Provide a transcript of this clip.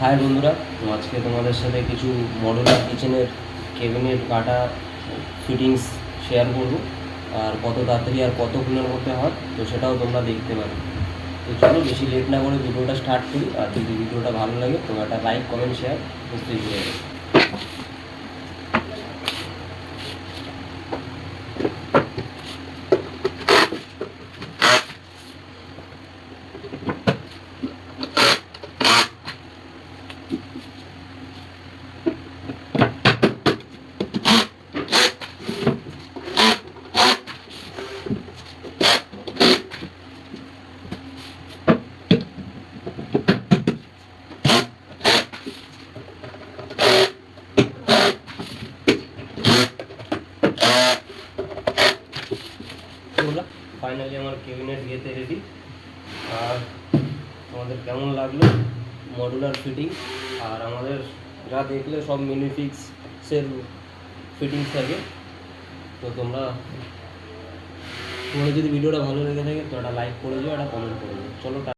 High বন্ধুরা, তো আজকে তোমাদের সাথে কিছু মডুলার কিচেনের কেবিনেট কাটা ফিটিংস শেয়ার করব, আর কত তাড়াতাড়ি আর কতক্ষণের মধ্যে হয় তো সেটাও তোমরা দেখতে পাবে। তো চলো বেশি লেট না করে ভিডিওটা স্টার্ট করি। আর যদি ভিডিওটা ভালো লাগে তো একটা লাইক কমেন্ট শেয়ার নিশ্চয়ই করে দেবে। ফাইনালি আমার কেবিনেট ইয়েতে রেডি। আর তোমাদের কেমন লাগলো মডুলার ফিটিং? আর আমাদের যা দেখলে সব মিনিফিক্সের ফিটিংস থাকে। তো তোমরা যদি ভিডিওটা ভালো লেগে থাকে তো একটা লাইক করে দিও, একটা কমেন্ট করে দিও। চলো।